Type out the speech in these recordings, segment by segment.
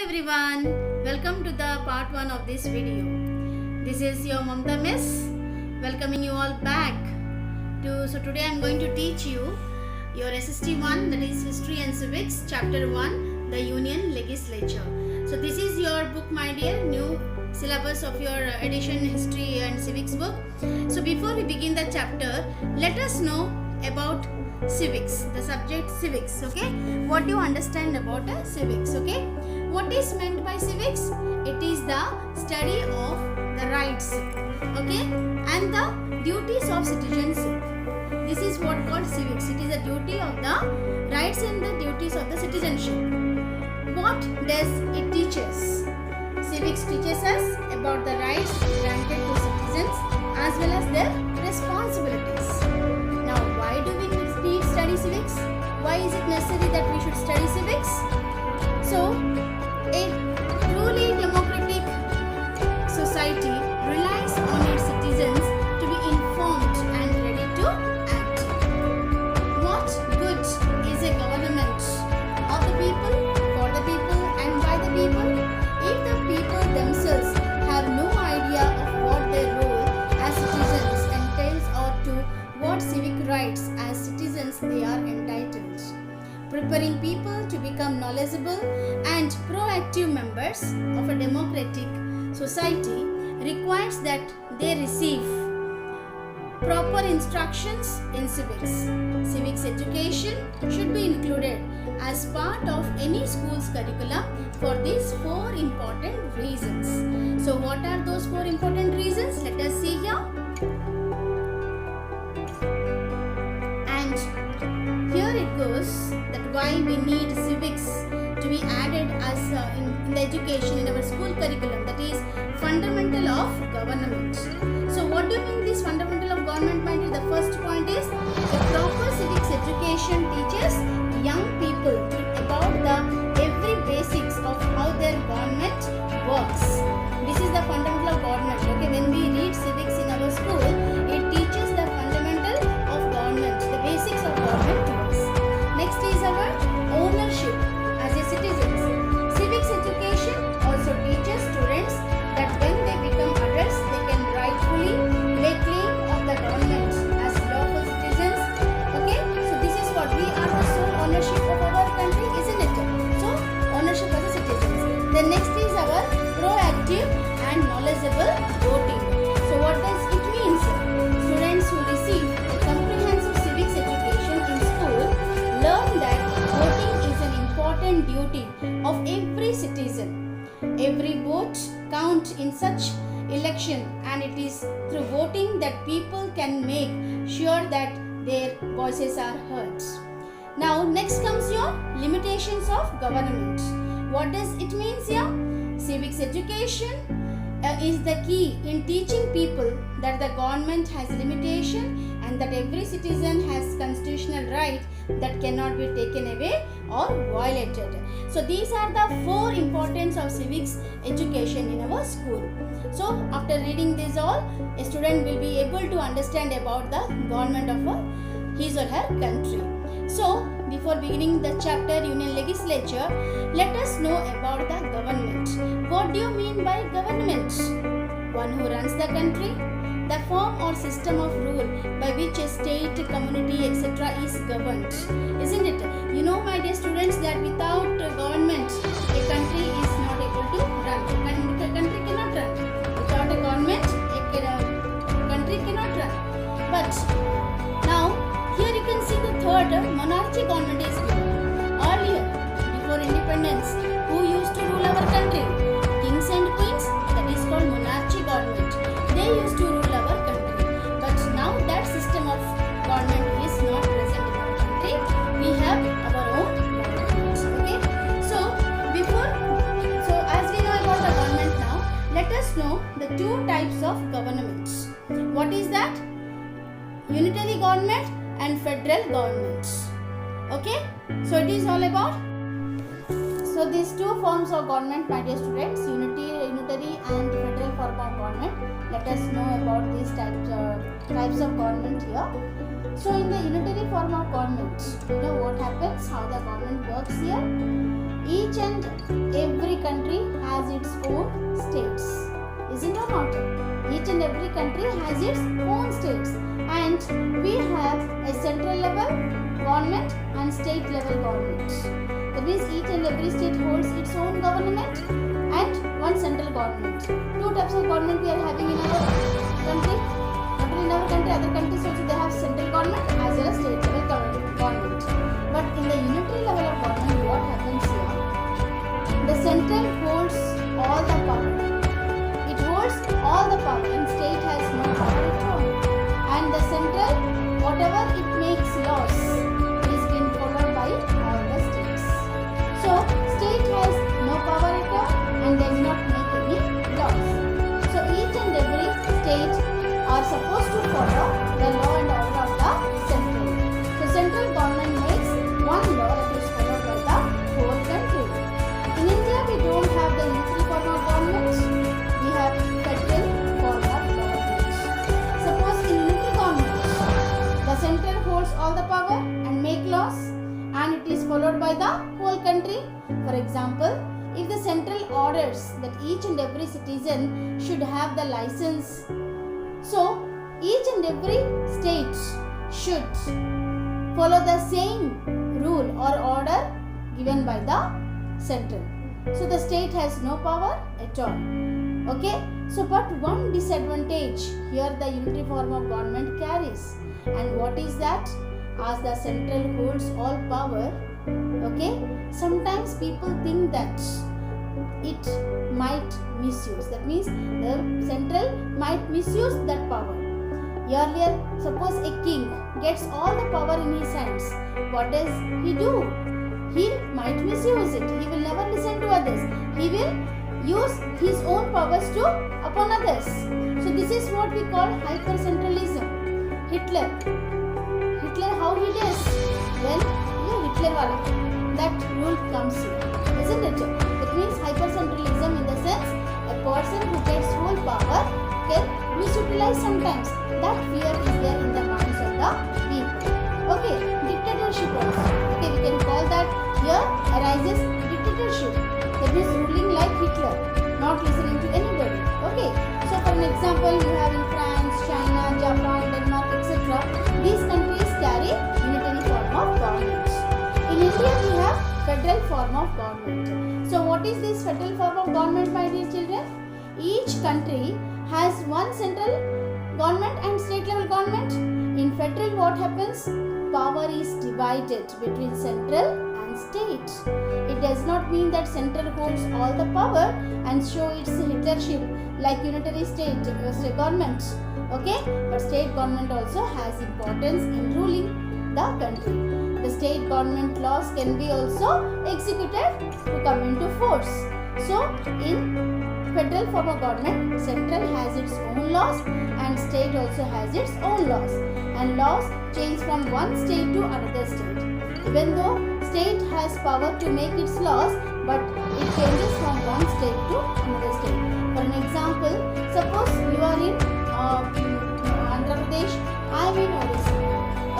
everyone, welcome to the part 1 of this video. This is your Mamta Miss welcoming you all back so today I am going to teach you your SST 1, that is History and Civics, Chapter 1, the Union Legislature. So this is your book, my dear, new syllabus of your edition History and Civics book. So before we begin the chapter, let us know about civics, the subject civics. Okay, what do you understand about civics? Okay, what is meant by civics? It is the study of the rights, okay, and the duties of citizenship. This is what called civics. It is the duty of the rights and the duties of the citizenship. What does it teach us? Civics teaches us about the rights granted to citizens as well as their responsibilities. Now, why do we need to study civics? Why is it necessary that we should study civics? So, a truly democratic society relies on its citizens to be informed and ready to act. What good is a government? Of the people, for the people, and by the people? If the people themselves have no idea of what their role as citizens entails or to what civic rights as citizens they are entitled. Preparing people to become knowledgeable and proactive members of a democratic society requires that they receive proper instructions in civics. Civics education should be included as part of any school's curriculum for these 4 important reasons. So what are those 4 important reasons? Let us see here. And here it goes that why we need civics to be added as in the education in our school curriculum, that is fundamental of government. So what do you mean this fundamental of government, my dear? The first point is a proper civics education teaches young people about the every basics of how their government works. This is the fundamental of government. Okay, when we read civics in our school, it teaches the fundamental of government, the basics of government works. Next is our ownership as a citizens. Civics education also teaches students that when they become adults, they can rightfully lay claim of the government as lawful citizens. Okay, so this is what we are the sole ownership of our country, isn't it? So ownership as a citizens. Then next is our proactive and knowledgeable voting. So what does it mean? Students who receive a comprehensive civics education in school learn that voting is an important duty of every citizen. Every vote counts in such election, and it is through voting that people can make sure that their voices are heard. Now next comes your limitations of government. What does it mean here? Civics education is the key in teaching people that the government has limitation and that every citizen has constitutional right that cannot be taken away or violated. So these are the 4 importance of civics education in our school. So after reading this all, a student will be able to understand about the government of his or her country. So before beginning the chapter Union Legislature, let us know about the government. What do you mean by government? One who runs the country, the form or system of rule by which a state, community, etc. is governed. Isn't it? You know, my dear students, that without government, a country is not able to run. A country cannot run. Without a government, a country cannot run. But now, here you can see the third monarchy government is given. Earlier, before independence, who used to rule our country? Kings and queens, that is called monarchy government. They used to rule our country. But now that system of government is not present in our country. We have our own government. Okay. So as we know about the government now, let us know the 2 types of governments. What is that? Unitary government and federal government. Okay. So it is all about. So these 2 forms of government, my dear students, unitary and federal form of government. Let us know about these types of government here. So in the unitary form of government, you know what happens, how the government works here. Each and every country has its own states. Is it or not? Each and every country has its own states, and we have a central level government and state level government. That means each and every state holds its own government and one central government. Two types of government we are having in our country. Not only in our country, other countries also they have central government as well as state level government. But in the unitary level of government, what happens here? The central holds all the power. It holds all the power, and state has no power at all. And the central, whatever it makes laws, is being followed by all the states. So state has no power at all and does not make any laws. So each and every state are supposed to follow the law and order of the central. So central government makes one law that is followed by the whole country. In India, we don't have the unitary form of government. We have federal form of government. Suppose in unitary government, the central holds all the power and make laws, and it is followed by the whole country. For example, if the central orders that each and every citizen should have the license, so each and every state should follow the same rule or order given by the central. So the state has no power at all. Okay, so but one disadvantage here the unitary form of government carries, and what is that? As the central holds all power, okay, sometimes people think that it might misuse. That means the central might misuse that power. Earlier, suppose a king gets all the power in his hands, what does he do? He might misuse it. He will never listen to others. He will use his own powers to upon others. So this is what we call hypercentralism. Hitler, how he does? When Hitler wala, that rule comes here, isn't it? That means hypercentralism in the sense a person who gets whole power can misutilize sometimes. That fear is there in the minds of the people. Okay, dictatorship also. Okay, we can call that here arises dictatorship. That means ruling like Hitler, not listening to anybody. Okay, so for an example, you have in France, China, Japan, Denmark, etc. These countries carry unitary form of government. In India, we have federal form of government. So what is this federal form of government, my dear children? Each country has one central government and state level government. In federal, what happens? Power is divided between central and state. It does not mean that central holds all the power and show its Hitlership like unitary state government. Okay, but state government also has importance in ruling the country. The state government laws can be also executed to come into force. So in federal form of government, central has its own laws and state also has its own laws, and laws change from one state to another state. Even though state has power to make its laws, but it changes from one state to another state. For an example, suppose you are in Andhra Pradesh, I am in Odisha.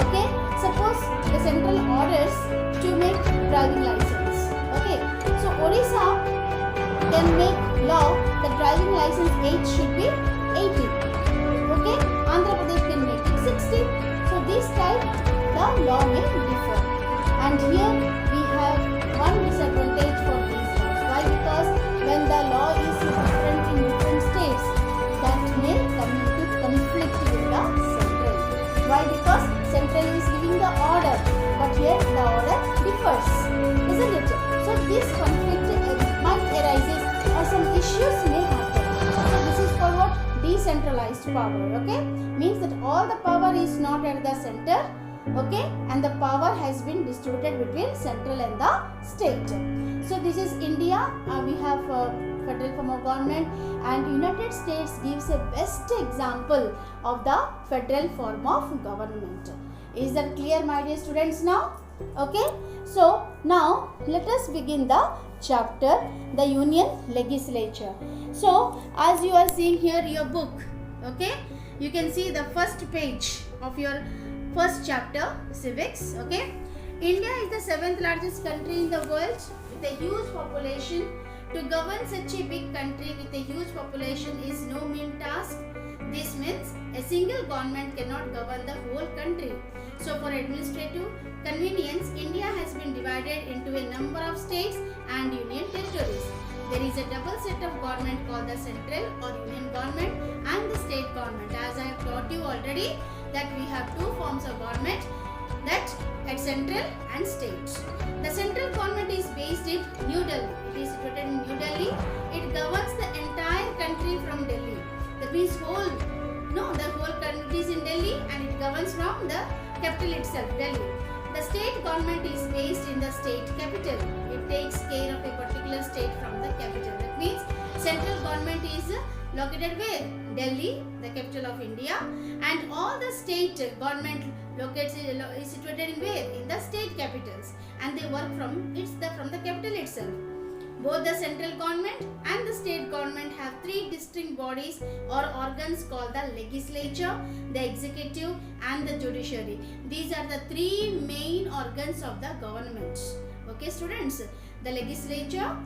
Okay, suppose the central orders to make driving license. Okay, so Odisha can make law that driving license age should be 18. Okay, Andhra Pradesh can make it 16. So this type the law may differ. And here we have one disadvantage for these laws. Why? Because when the law is different in different states, that may come into conflict with the central. Why? Because central is giving the order, but here the order differs, isn't it? So this conflict might arise or some issues may happen. So this is called what? Decentralized power. Okay, means that all the power is not at the center. Okay, and the power has been distributed between central and the state. So this is India. We have federal form of government, and United States gives a best example of the federal form of government. Is that clear, my dear students, now? Okay, so now let us begin the chapter, the Union Legislature. So as you are seeing here your book, okay, you can see the first page of your first chapter, civics. Okay, India is the 7th largest country in the world with a huge population To govern such a big country with a huge population is no mean task. This means a single government cannot govern the whole country. So for administrative convenience, India has been divided into a number of states and union territories. There is a double set of government called the central or union government and the state government. As I have taught you already that we have two forms of government, that at central and state. The central government is based in New Delhi. It is situated in New Delhi. It governs the entire country from Delhi. That means the whole country is in Delhi and it governs from the capital itself, Delhi. The state government is based in the state capital. It takes care of a particular state from the capital. That means central government is located where? Delhi, the capital of India, and all the state government is situated in where? In the state capitals, and they work from the capital itself. Both the central government and the state government have three distinct bodies or organs called the legislature, the executive and the judiciary. These are the three main organs of the government. Okay students, the legislature,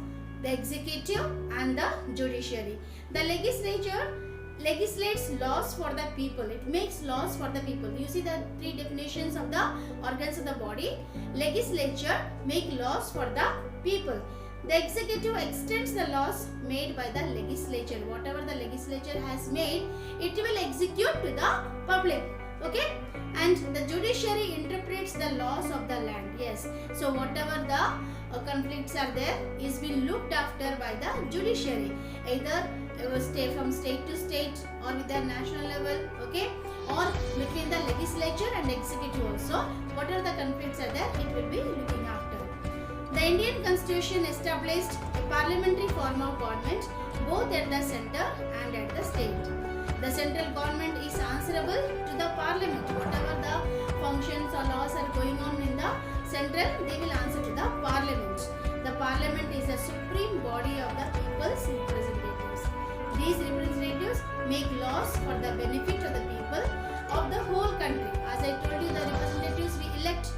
the executive and the judiciary. The legislature legislates laws for the people. It makes laws for the people. You see the three definitions of the organs of the body. Legislature make laws for the people. The executive extends the laws made by the legislature. Whatever the legislature has made, it will execute to the public. Okay? And the judiciary interprets the laws of the land. Yes. So whatever the conflicts are there is being looked after by the judiciary. Either stay from state to state or with the national level. Okay? Or between the legislature and executive also. Whatever the conflicts are there, it will be looking after. The Indian Constitution established a parliamentary form of government both at the center and at the state. The central government is answerable to the parliament. Whatever the functions or laws are going on in the central, they will answer to the parliament. The parliament is the supreme body of the people's representatives. These representatives make laws for the benefit of the people of the whole country. As I told you, the representatives we elect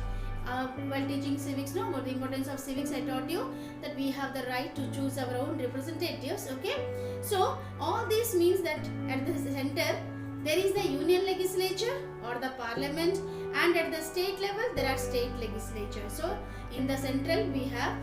while teaching civics, about the importance of civics, I taught you that we have the right to choose our own representatives. Okay, so all this means that at the center there is the union legislature or the parliament, and at the state level there are state legislature. So in the central we have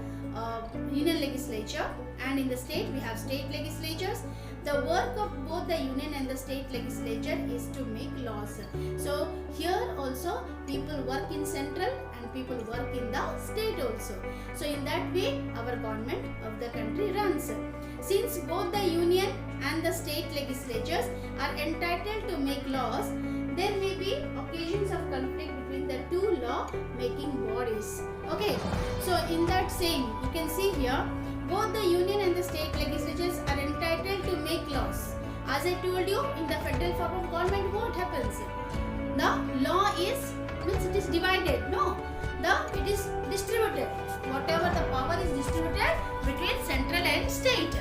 union legislature, and in the state we have state legislatures. The work of both the union and the state legislature is to make laws. So here also people work in central and people work in the state also. So in that way our government of the country runs. Since both the union and the state legislatures are entitled to make laws, there may be occasions of conflict between the two law making bodies. Okay, so in that saying you can see here both the union and the state legislatures are entitled to make laws. As I told you, in the federal form of government, what happens? The law means it is divided. No, it is distributed. Whatever the power is distributed between central and state.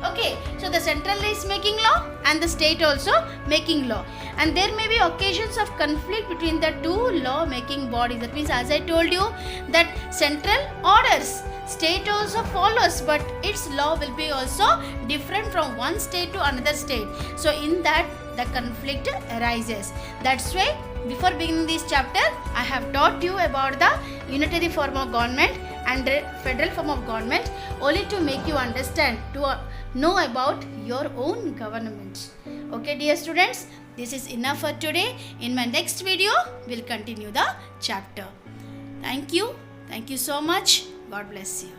Okay, so the central is making law and the state also making law, and there may be occasions of conflict between the two law making bodies. That means, as I told you, that central orders, state also follows, but its law will be also different from one state to another state. So in that the conflict arises. That's why before beginning this chapter I have taught you about the unitary form of government and federal form of government, only to make you understand, to know about your own government. Okay dear students, this is enough for today. In my next video we'll continue the chapter. Thank you so much. God bless you.